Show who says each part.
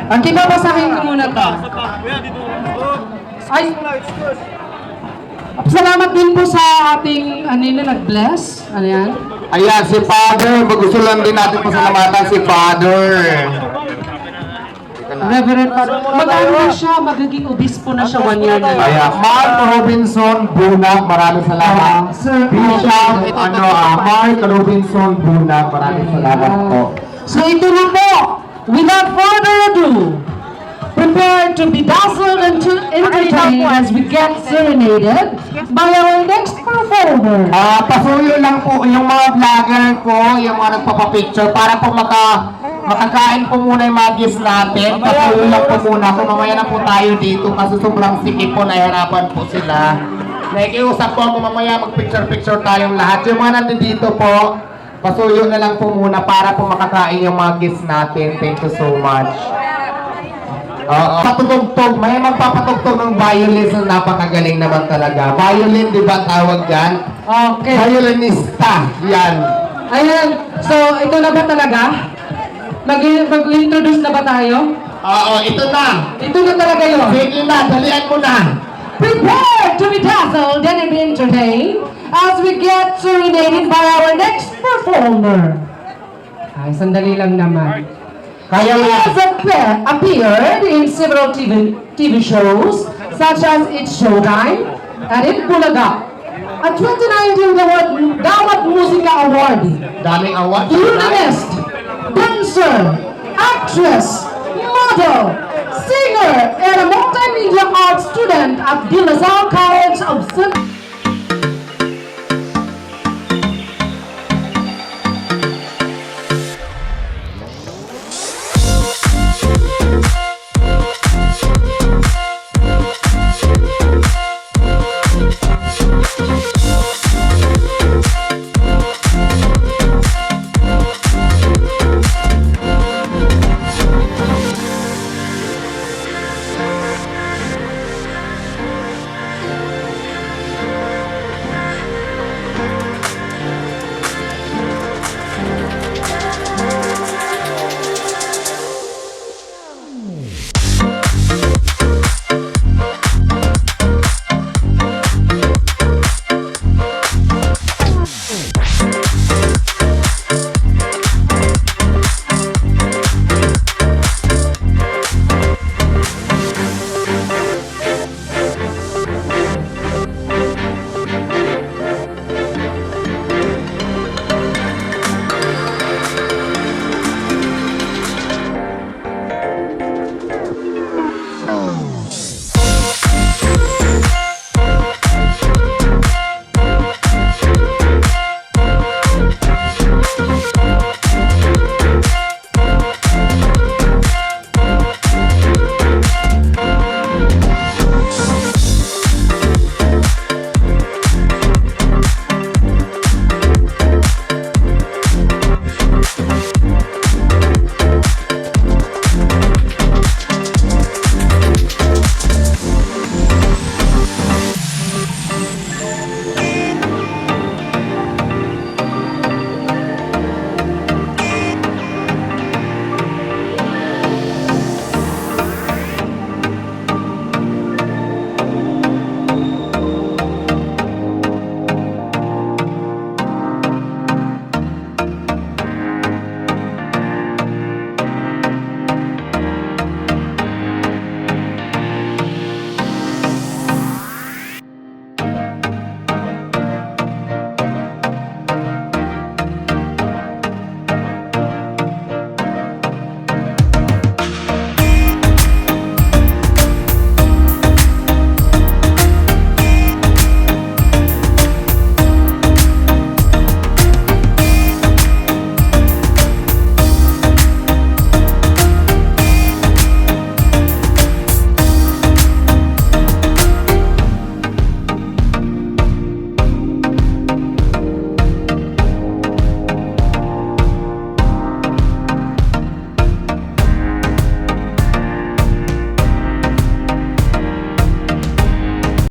Speaker 1: Okay, babasahin ko muna to. Ay, salamat din po sa ating, nag-bless. Ano yan?
Speaker 2: Ayan, si Father. Gusto lang din natin pasalamatan si Father.
Speaker 1: Reverend Father. Mag-ano na siya, magiging obispo na siya 1 year na.
Speaker 2: Ayan, Mark Robinson Bunag, maraming salamat. Bishop, Mark Robinson Bunag, maraming salamat po.
Speaker 1: So ito na po, without further ado, prepare to be dazzled and to entertain as we get serenaded by our next performer.
Speaker 2: Pasuyo lang po yung mga vlogger ko, yung mga nagpapapicture, para po makakain po muna yung mga gifts natin. Pasuyo lang po muna. Kung mamaya na po tayo dito kasi sobrang sikip po, nahihirapan po sila. Nakikiusap po ako mamaya mag-picture-picture tayong lahat. Yung mga nandito po, pasuyo na lang po muna para po makakain yung mga gifts natin. Thank you so much. Patutugtog, may magpapatugtog ng violin na napakagaling naman talaga. Violin, di ba tawag yan?
Speaker 1: Okay.
Speaker 2: Violinista, yan.
Speaker 1: Ayan, so ito na ba talaga? Mag-introduce na ba tayo?
Speaker 2: Oo, ito na.
Speaker 1: Ito na talaga yun.
Speaker 2: Sige na, dalian mo na.
Speaker 1: Prepare to be dazzled and be entertained as we get serenaded by our next performer. Ay, sandali lang naman. He has appeared in several TV shows such as It's Showtime and It Bulaga. At 2019 Dawat Musika Award,
Speaker 2: Daming award.
Speaker 1: violinist, dancer, actress, model, singer, and a multimedia arts student at De La Salle College of